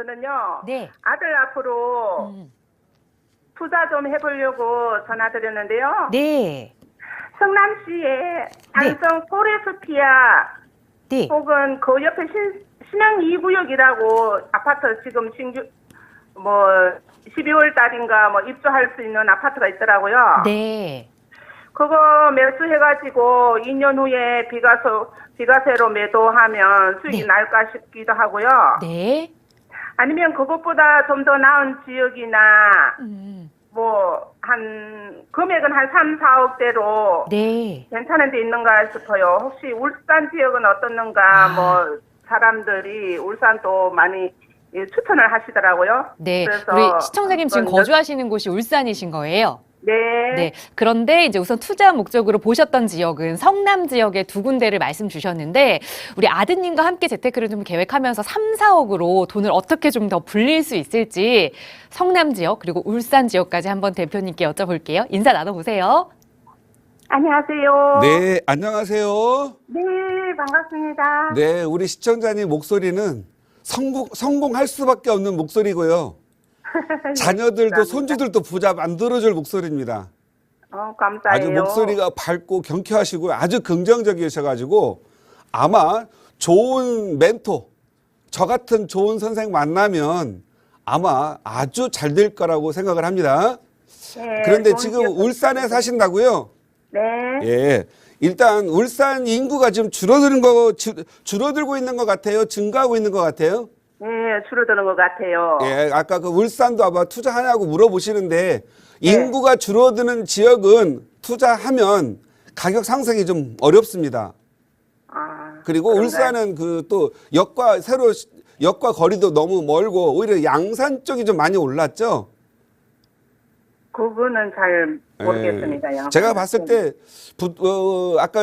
저는요. 네. 아들 앞으로 투자 좀 해보려고 전화드렸는데요. 네. 성남시에 안성 포레스티아 네. 혹은 그 옆에 신흥 2구역이라고 아파트 지금 신규 12월 달인가 입주할 수 있는 아파트가 있더라고요. 네. 그거 매수해가지고 2년 후에 비과세로 매도하면 수익이 네. 날까 싶기도 하고요. 네. 아니면 그것보다 좀 더 나은 지역이나 금액은 한 3, 4억대로 네. 괜찮은 데 있는가 싶어요. 혹시 울산 지역은 어떻는가 사람들이 울산도 많이 추천을 하시더라고요. 네. 그래서 우리 시청자님 지금 그건 거주하시는 곳이 울산이신 거예요? 네. 네. 그런데 이제 우선 투자 목적으로 보셨던 지역은 성남 지역의 두 군데를 말씀 주셨는데 우리 아드님과 함께 재테크를 좀 계획하면서 3, 4억으로 돈을 어떻게 좀 더 불릴 수 있을지 성남 지역 그리고 울산 지역까지 한번 대표님께 여쭤볼게요. 인사 나눠보세요. 안녕하세요. 네, 안녕하세요. 네, 반갑습니다. 네, 우리 시청자님 목소리는 성공할 수밖에 없는 목소리고요. 자녀들도 감사합니다. 손주들도 부자 만들어줄 목소리입니다. 감사해요. 아주 목소리가 밝고 경쾌하시고 아주 긍정적이셔가지고 아마 좋은 멘토, 저 같은 좋은 선생 만나면 아마 아주 잘 될 거라고 생각을 합니다. 네, 그런데 좋은 지금 기억 울산에 사신다고요? 네. 예. 일단 울산 인구가 지금 줄어들고 있는 것 같아요. 증가하고 있는 것 같아요. 네, 줄어드는 것 같아요. 예, 아까 그 울산도 아마 투자하냐고 물어보시는데 네. 인구가 줄어드는 지역은 투자하면 가격 상승이 좀 어렵습니다. 그리고 그런가요? 울산은 그 또 역과 거리도 너무 멀고 오히려 양산 쪽이 좀 많이 올랐죠. 그거는 잘 모르겠습니다. 예. 제가 봤을 때 아까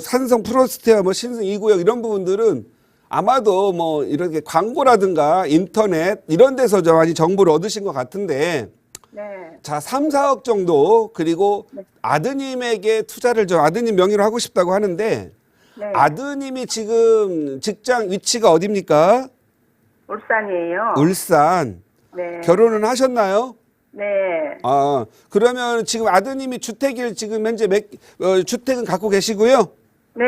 산성 프로스테아 신승 2구역 이런 부분들은 아마도 이렇게 광고라든가 인터넷 이런 데서 좀 많이 정보를 얻으신 것 같은데 네. 자 3, 4억 정도 그리고 아드님에게 투자를 좀 아드님 명의로 하고 싶다고 하는데 네. 아드님이 지금 직장 위치가 어디입니까? 울산이에요. 울산. 네. 결혼은 하셨나요? 네. 그러면 지금 아드님이 주택을 지금 현재 주택은 갖고 계시고요. 네.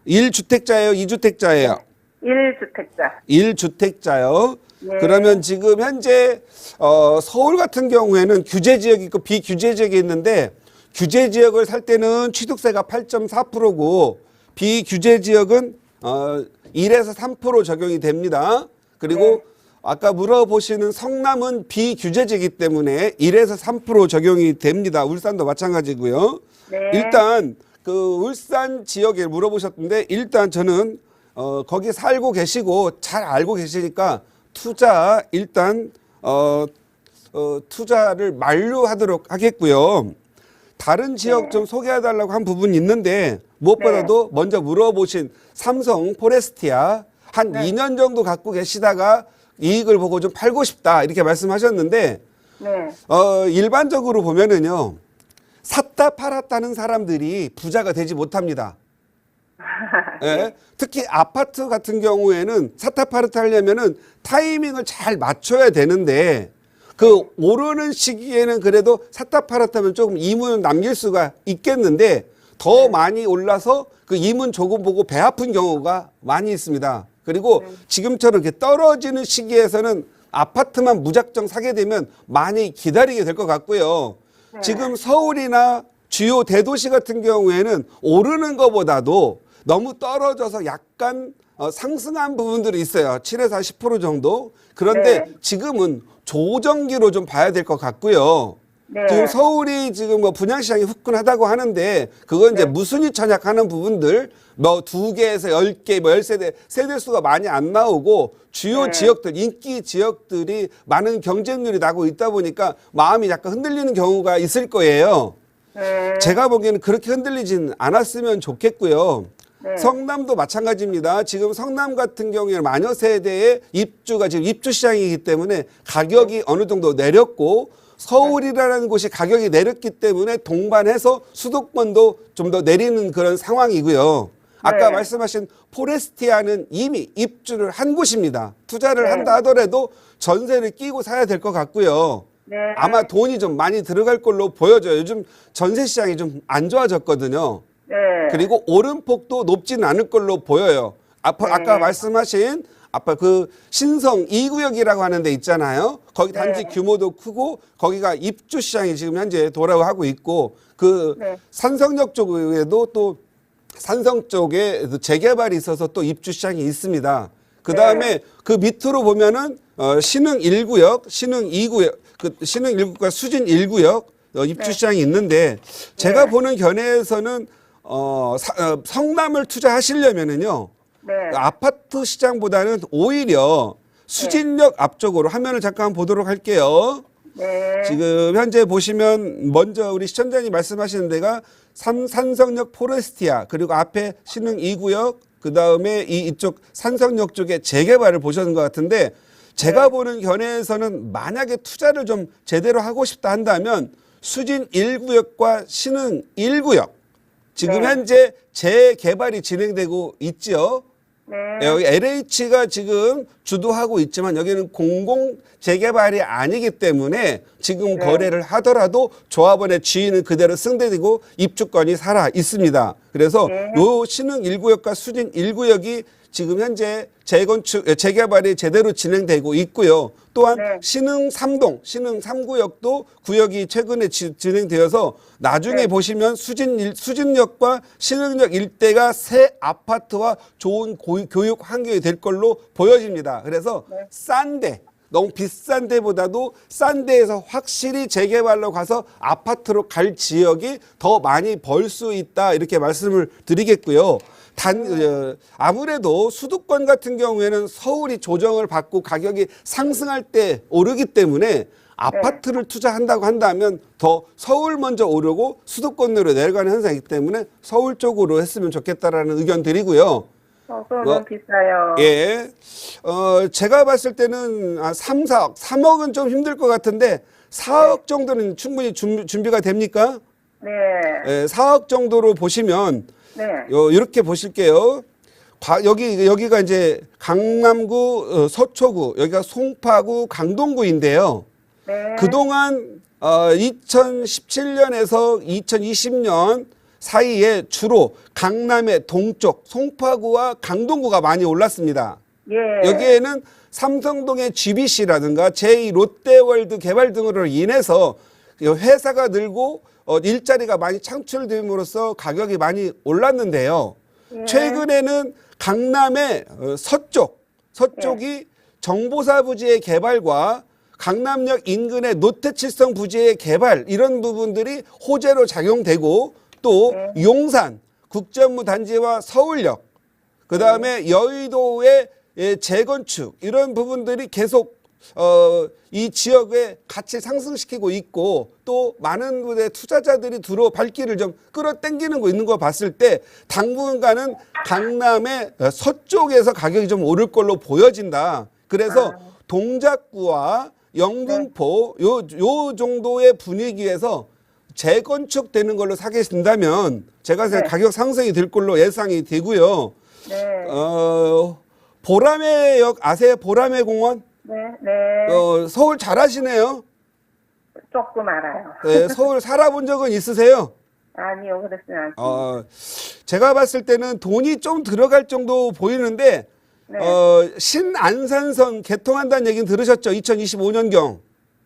1주택자예요, 2주택자예요? 1주택자. 1주택자요. 네. 그러면 지금 현재 서울 같은 경우에는 규제 지역이 있고 비규제 지역이 있는데 규제 지역을 살 때는 취득세가 8.4%고 비규제 지역은 1에서 3% 적용이 됩니다. 그리고 네. 아까 물어보시는 성남은 비규제지이기 때문에 1에서 3% 적용이 됩니다. 울산도 마찬가지고요. 네. 일단 그 울산 지역에 물어보셨는데 일단 저는 거기 살고 계시고 잘 알고 계시니까 투자 일단 투자를 만류하도록 하겠고요. 다른 지역 네. 좀 소개해달라고 한 부분이 있는데 무엇보다도 먼저 물어보신 삼성 포레스티아 한 2년 정도 갖고 계시다가 이익을 보고 좀 팔고 싶다 이렇게 말씀하셨는데 네. 일반적으로 보면은요 샀다 팔았다는 사람들이 부자가 되지 못합니다. 예? 특히 아파트 같은 경우에는 샀다 팔았다 하려면은 타이밍을 잘 맞춰야 되는데 그 오르는 시기에는 그래도 샀다 팔았다면 조금 이문을 남길 수가 있겠는데 더 많이 올라서 그 이문 조금 보고 배 아픈 경우가 많이 있습니다. 그리고 지금처럼 이렇게 떨어지는 시기에서는 아파트만 무작정 사게 되면 많이 기다리게 될 것 같고요. 지금 서울이나 주요 대도시 같은 경우에는 오르는 것보다도 너무 떨어져서 약간 상승한 부분들이 있어요. 7에서 10% 정도. 그런데 네. 지금은 조정기로 좀 봐야 될 것 같고요. 네. 지금 서울이 지금 분양시장이 후끈하다고 하는데 그건 이제 무순위 전약하는 부분들 2개에서 10개, 10세대, 세대수가 많이 안 나오고 주요 지역들, 인기 지역들이 많은 경쟁률이 나고 있다 보니까 마음이 약간 흔들리는 경우가 있을 거예요. 네. 제가 보기에는 그렇게 흔들리진 않았으면 좋겠고요. 네. 성남도 마찬가지입니다. 지금 성남 같은 경우에는 마녀 세대의 입주가 지금 입주 시장이기 때문에 가격이 어느 정도 내렸고 서울이라는 곳이 가격이 내렸기 때문에 동반해서 수도권도 좀 더 내리는 그런 상황이고요. 아까 네. 말씀하신 포레스티아는 이미 입주를 한 곳입니다. 투자를 네. 한다 하더라도 전세를 끼고 사야 될 것 같고요. 네. 아마 돈이 좀 많이 들어갈 걸로 보여져요. 요즘 전세 시장이 좀 안 좋아졌거든요. 네. 그리고 오름폭도 높지는 않을 걸로 보여요. 아까 말씀하신 그 신성 2구역이라고 하는 데 있잖아요. 거기 단지 네. 규모도 크고 거기가 입주 시장이 지금 현재 돌아가고 있고 그 네. 산성역 쪽에도 또 산성 쪽에 재개발이 있어서 또 입주 시장이 있습니다. 그 다음에 그 밑으로 보면은 신흥 1구역, 신흥 2구역, 신흥 1구역과 수진 1구역 입주 시장이 있는데 제가 보는 견해에서는 성남을 투자하시려면은요. 네. 아파트 시장보다는 오히려 수진역 앞쪽으로 화면을 잠깐 보도록 할게요. 네. 지금 현재 보시면 먼저 우리 시청자님 말씀하시는 데가 산성역 포레스티아 그리고 앞에 신흥 2구역 그다음에 이쪽 산성역 쪽에 재개발을 보시는 것 같은데 제가 보는 견해에서는 만약에 투자를 좀 제대로 하고 싶다 한다면 수진 1구역과 신흥 1구역 지금 네. 현재 재개발이 진행되고 있죠. 네. 여기 LH가 지금 주도하고 있지만 여기는 공공 재개발이 아니기 때문에 지금 거래를 하더라도 조합원의 지위는 그대로 승대되고 입주권이 살아 있습니다. 그래서 요 신흥 1구역과 수진 1구역이 지금 현재 재개발이 제대로 진행되고 있고요. 또한 신흥 3동, 신흥 3구역도 구역이 최근에 진행되어서 나중에 보시면 수진역과 신흥역 일대가 새 아파트와 좋은 교육 환경이 될 걸로 보여집니다. 그래서 싼데 너무 비싼 데보다도 싼 데에서 확실히 재개발로 가서 아파트로 갈 지역이 더 많이 벌 수 있다 이렇게 말씀을 드리겠고요. 아무래도 수도권 같은 경우에는 서울이 조정을 받고 가격이 상승할 때 오르기 때문에 아파트를 투자한다고 한다면 더 서울 먼저 오르고 수도권으로 내려가는 현상이기 때문에 서울 쪽으로 했으면 좋겠다라는 의견 드리고요. 그거는 비싸요. 예. 제가 봤을 때는 3, 4억, 3억은 좀 힘들 것 같은데 4억 정도는 충분히 준비가 됩니까? 네. 예, 4억 정도로 보시면 네. 이렇게 보실게요. 여기가 이제 강남구, 서초구, 여기가 송파구, 강동구인데요. 네. 그동안 2017년에서 2020년 사이에 주로 강남의 동쪽 송파구와 강동구가 많이 올랐습니다. 예. 여기에는 삼성동의 GBC라든가 제2 롯데월드 개발 등으로 인해서 회사가 늘고 일자리가 많이 창출됨으로써 가격이 많이 올랐는데요. 최근에는 강남의 서쪽이 정보사 부지의 개발과 강남역 인근의 노태칠성 부지의 개발 이런 부분들이 호재로 작용되고 또 용산 국제업무 단지와 서울역 그다음에 여의도의 재건축 이런 부분들이 계속 이 지역의 가치를 상승시키고 있고 또 많은 분의 투자자들이 발길을 좀 끌어당기는 거 있는 거 봤을 때 당분간은 강남의 서쪽에서 가격이 좀 오를 걸로 보여진다. 그래서 동작구와 영등포 요 정도의 분위기에서 재건축되는 걸로 사게 된다면 제가 가격 상승이 될 걸로 예상이 되고요. 네. 보라매역 아세요? 보라매 공원? 네. 네. 서울 잘 아시네요. 조금 알아요. 네, 서울 살아본 적은 있으세요? 아니요, 그렇진 않습니다. 제가 봤을 때는 돈이 좀 들어갈 정도 보이는데 네. 신안산선 개통한다는 얘기는 들으셨죠? 2025년경.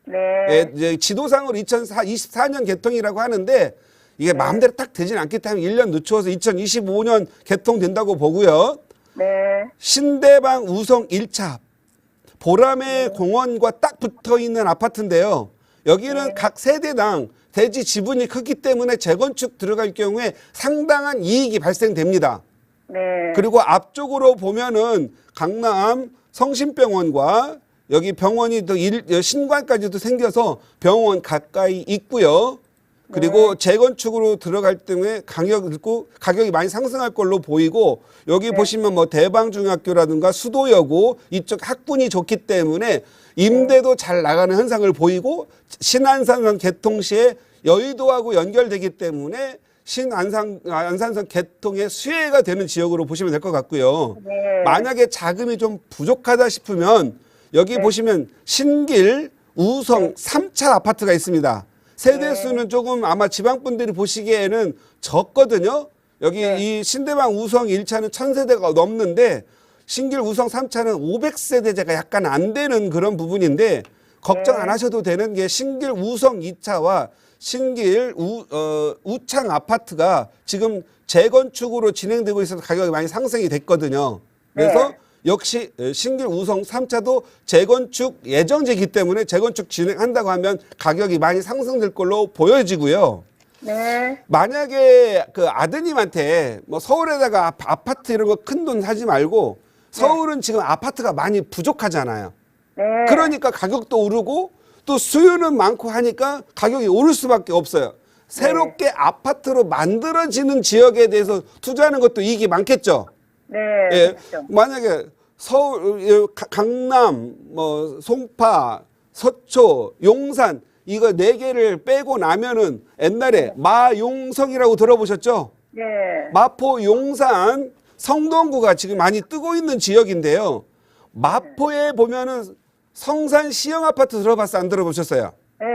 네. 예, 이제 지도상으로 2024년 개통이라고 하는데 이게 마음대로 딱 되진 않기 때문에 1년 늦추어서 2025년 개통된다고 보고요. 네. 신대방 우성 1차 보라매 공원과 딱 붙어 있는 아파트인데요. 여기는 각 세대당 대지 지분이 크기 때문에 재건축 들어갈 경우에 상당한 이익이 발생됩니다. 네. 그리고 앞쪽으로 보면은 강남 성심병원과 여기 병원이 또 신관까지도 생겨서 병원 가까이 있고요. 그리고 재건축으로 들어갈 때문에 가격이 많이 상승할 걸로 보이고 여기 보시면 뭐 대방중학교라든가 수도여고 이쪽 학군이 좋기 때문에 임대도 잘 나가는 현상을 보이고 신안산선 개통 시에 여의도하고 연결되기 때문에 안산선 개통의 수혜가 되는 지역으로 보시면 될 것 같고요. 네. 만약에 자금이 좀 부족하다 싶으면 여기 네. 보시면 신길 우성 3차 아파트가 있습니다. 세대 수는 조금 아마 지방 분들이 보시기에는 적거든요. 여기 이 신대방 우성 1차는 1000세대가 넘는데 신길 우성 3차는 500세대제가 약간 안 되는 그런 부분인데 걱정 안 하셔도 되는 게 신길 우성 2차와 신길 우창 아파트가 지금 재건축으로 진행되고 있어서 가격이 많이 상승이 됐거든요. 그래서 역시 신길 우성 3차도 재건축 예정지이기 때문에 재건축 진행한다고 하면 가격이 많이 상승될 걸로 보여지고요. 네. 만약에 그 아드님한테 뭐 서울에다가 아파트 이런 거 큰 돈 사지 말고 서울은 지금 아파트가 많이 부족하잖아요. 네. 그러니까 가격도 오르고 또 수요는 많고 하니까 가격이 오를 수밖에 없어요. 새롭게 아파트로 만들어지는 지역에 대해서 투자하는 것도 이익이 많겠죠. 네. 예. 그렇죠. 만약에 서울, 강남, 뭐 송파, 서초, 용산 이거 4개를 빼고 나면은 옛날에 마용성이라고 들어보셨죠? 네. 마포, 용산, 성동구가 지금 많이 뜨고 있는 지역인데요. 마포에 보면은 성산 시형 아파트 들어봤어? 안 들어보셨어요? 네.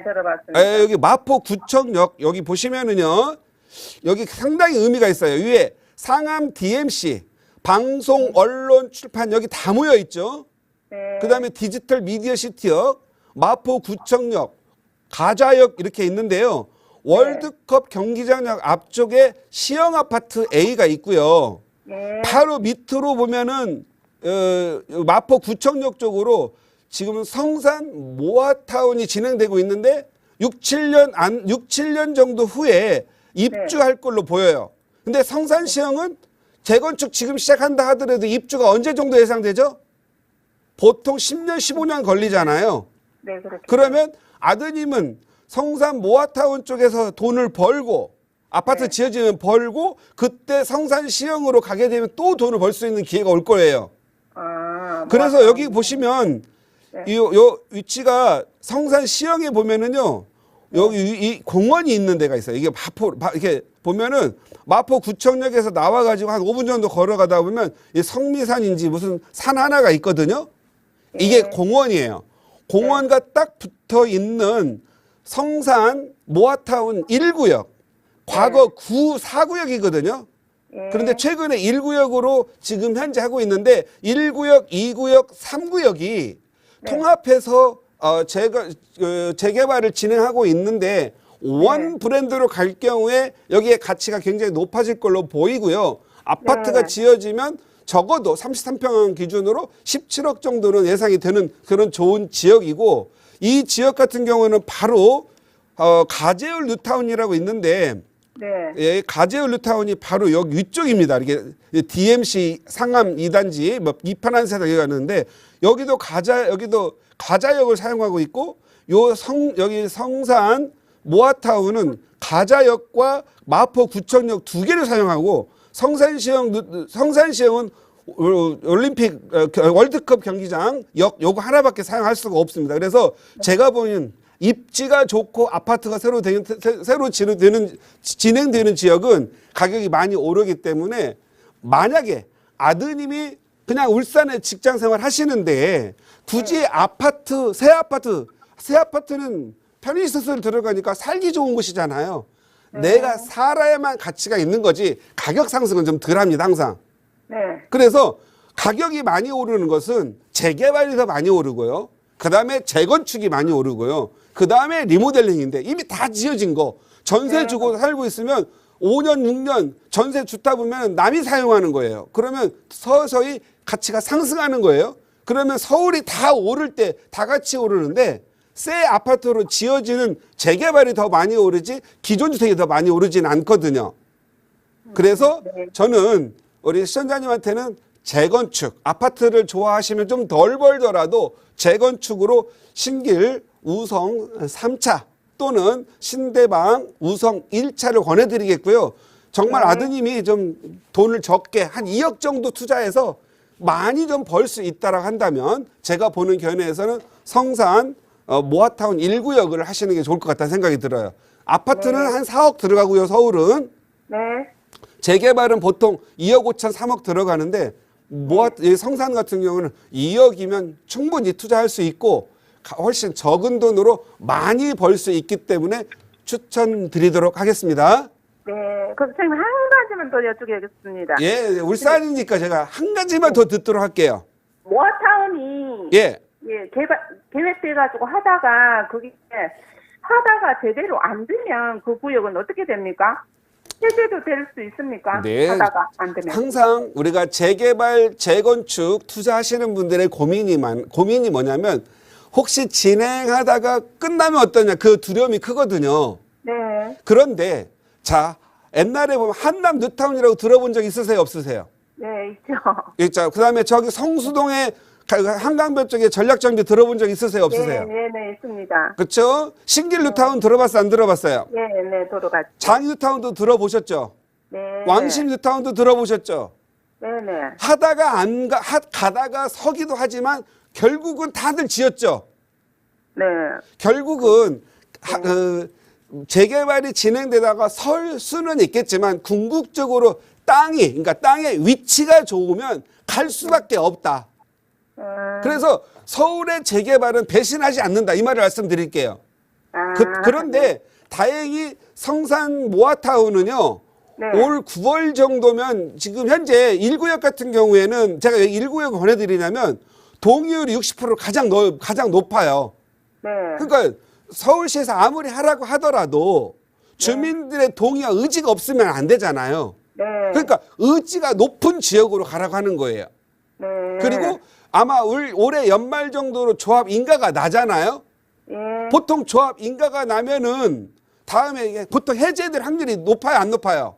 들어봤습니다. 여기 마포 구청역 여기 보시면은요. 여기 상당히 의미가 있어요. 위에 상암 DMC 방송 언론 출판 여기 다 모여 있죠. 네. 그다음에 디지털 미디어 시티역 마포 구청역 가좌역 이렇게 있는데요. 월드컵 경기장역 앞쪽에 시형 아파트 A가 있고요. 네. 바로 밑으로 보면은 마포 구청역 쪽으로 지금 성산 모아타운이 진행되고 있는데 6, 7년 정도 후에 입주할 걸로 보여요. 근데 성산시형은 재건축 지금 시작한다 하더라도 입주가 언제 정도 예상되죠? 보통 10년, 15년 걸리잖아요. 네. 그렇게. 그러면 아드님은 성산 모아타운 쪽에서 돈을 벌고 아파트 지어지면 벌고 그때 성산시형으로 가게 되면 또 돈을 벌 수 있는 기회가 올 거예요. 그래서 여기 보시면 요 위치가 성산시형에 보면은요. 여기 이 공원이 있는 데가 있어요. 이게 이렇게 보면은 마포 구청역에서 나와가지고 한 5분 정도 걸어가다 보면 이 성미산인지 무슨 산 하나가 있거든요. 이게 공원이에요. 공원과 딱 붙어 있는 성산 모아타운 1구역. 과거 4구역이거든요. 그런데 최근에 1구역으로 지금 현재 하고 있는데 1구역, 2구역, 3구역이 통합해서 재개발을 진행하고 있는데 원 브랜드로 갈 경우에 여기에 가치가 굉장히 높아질 걸로 보이고요. 아파트가 지어지면 적어도 33평형 기준으로 17억 정도는 예상이 되는 그런 좋은 지역이고 이 지역 같은 경우는 바로 가재울 뉴타운이라고 있는데 예, 가재울 뉴타운이 바로 여기 위쪽입니다. 이게 DMC 상암 2단지 뭐 이편한 세대가 있는데 여기도 가자역을 사용하고 있고 여기 성산 모아타운은 가자역과 마포 구청역 2개를 사용하고 성산시형은 올림픽 월드컵 경기장 요거 하나밖에 사용할 수가 없습니다. 그래서 제가 보는 입지가 좋고 아파트가 새로 진행되는 지역은 가격이 많이 오르기 때문에 만약에 아드님이 그냥 울산에 직장 생활 하시는데 굳이 새 아파트는 편의시설 들어가니까 살기 좋은 곳이잖아요. 내가 살아야만 가치가 있는 거지 가격 상승은 좀 덜합니다 항상. 그래서 가격이 많이 오르는 것은 재개발이 더 많이 오르고요. 그 다음에 재건축이 많이 오르고요. 그 다음에 리모델링인데 이미 다 지어진 거 전세 주고 살고 있으면 5년, 6년 전세 주다 보면 남이 사용하는 거예요. 그러면 서서히 가치가 상승하는 거예요. 그러면 서울이 다 오를 때 다 같이 오르는데 새 아파트로 지어지는 재개발이 더 많이 오르지 기존 주택이 더 많이 오르지는 않거든요. 그래서 저는 우리 시청자님한테는 재건축, 아파트를 좋아하시면 좀 덜 벌더라도 재건축으로 신길 우성 3차 또는 신대방 우성 1차를 권해드리겠고요. 정말 아드님이 좀 돈을 적게 한 2억 정도 투자해서 많이 좀 벌 수 있다라고 한다면 제가 보는 견해에서는 성산 모아타운 1구역을 하시는 게 좋을 것 같다는 생각이 들어요. 아파트는 한 4억 들어가고요. 서울은. 네. 재개발은 보통 2억 5천 3억 들어가는데 이 성산 같은 경우는 2억이면 충분히 투자할 수 있고 훨씬 적은 돈으로 많이 벌 수 있기 때문에 추천드리도록 하겠습니다. 네. 그럼 선생님 한 가지만 더 여쭈겠습니다. 예, 울산이니까 제가 한 가지만 더 듣도록 할게요. 모아타운이 예. 계획돼가지고 하다가 그게 하다가 제대로 안 되면 그 구역은 어떻게 됩니까? 해제도 될 수 있습니까? 네. 하다가 안 되면. 항상 우리가 재개발, 재건축 투자하시는 분들의 고민이 뭐냐면 혹시 진행하다가 끝나면 어떠냐 그 두려움이 크거든요. 네. 그런데 자 옛날에 보면 한남 뉴타운이라고 들어본 적 있으세요? 없으세요? 네, 있죠. 있죠. 그다음에 저기 성수동에 한강변 쪽에 전략정비 들어본 적 있으세요? 없으세요? 네, 있습니다. 그렇죠? 신길 뉴타운 들어봤어요? 안 들어봤어요? 네, 들어갔죠. 장유 뉴타운도 들어보셨죠? 네. 왕십 뉴타운도 들어보셨죠? 네. 하다가 가다가 서기도 하지만 결국은 다들 지었죠. 네. 결국은 재개발이 진행되다가 설 수는 있겠지만 궁극적으로 그러니까 땅의 위치가 좋으면 갈 수밖에 없다. 그래서 서울의 재개발은 배신하지 않는다. 이 말을 말씀드릴게요. 그런데 다행히 성산 모아타운은요. 네. 올 9월 정도면 지금 현재 1구역 같은 경우에는 제가 왜 1구역을 권해드리냐면 동의율이 60% 가장 높아요. 네. 그러니까 서울시에서 아무리 하라고 하더라도 주민들의 동의와 의지가 없으면 안 되잖아요. 네. 그러니까 의지가 높은 지역으로 가라고 하는 거예요. 네. 그리고 아마 올해 연말 정도로 조합 인가가 나잖아요. 예. 보통 조합 인가가 나면은 다음에 이게 보통 해제될 확률이 높아요, 안 높아요?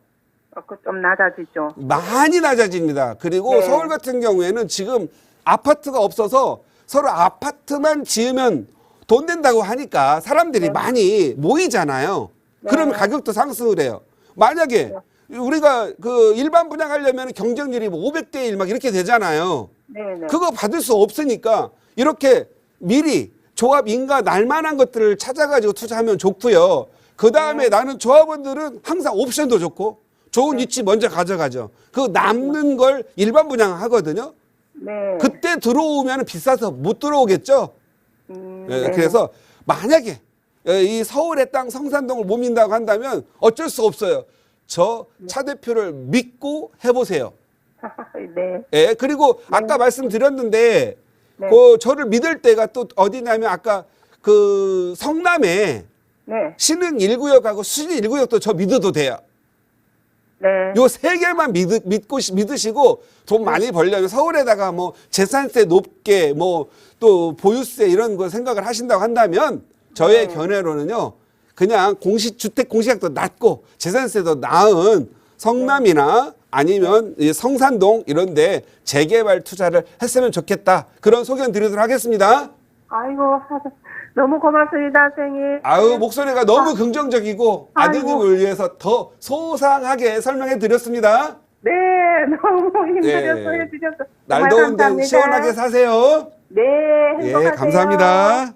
좀 낮아지죠. 많이 낮아집니다. 그리고 네. 서울 같은 경우에는 지금 아파트가 없어서 서로 아파트만 지으면 돈 된다고 하니까 사람들이 많이 모이잖아요. 그러면 가격도 상승을 해요. 만약에 우리가 그 일반 분양하려면 경쟁률이 뭐 500대 1 막 이렇게 되잖아요. 네. 그거 받을 수 없으니까 이렇게 미리 조합 인가 날만한 것들을 찾아가지고 투자하면 좋고요. 그 다음에 나는 조합원들은 항상 옵션도 좋고 좋은 위치 먼저 가져가죠. 그 남는 걸 일반 분양하거든요. 네. 그때 들어오면 비싸서 못 들어오겠죠. 네. 그래서 만약에 이 서울의 땅 성산동을 못 민다고 한다면 어쩔 수 없어요. 저 차 대표를 믿고 해보세요. 네. 예, 그리고 아까 말씀드렸는데 네. 그 저를 믿을 때가 또 어디냐면 아까 그 성남에 네. 신흥 1구역하고 수진 1구역도 저 믿어도 돼요. 네. 요 세 개만 믿으시고 돈 많이 벌려면 서울에다가 뭐 재산세 높게 뭐 또 보유세 이런 거 생각을 하신다고 한다면 저의 견해로는요. 그냥 주택 공시가도 낮고 재산세도 나은 성남이나 아니면 이 성산동 이런데 재개발 투자를 했으면 좋겠다. 그런 소견 드리도록 하겠습니다. 아이고, 너무 고맙습니다, 선생님. 아유, 목소리가 너무 긍정적이고 아이고. 아드님을 위해서 더 소상하게 설명해 드렸습니다. 네, 너무 힘들었어 예. 해주셔서. 날 정말 더운데 감사합니다. 시원하게 사세요. 네, 예, 행복하세요. 감사합니다.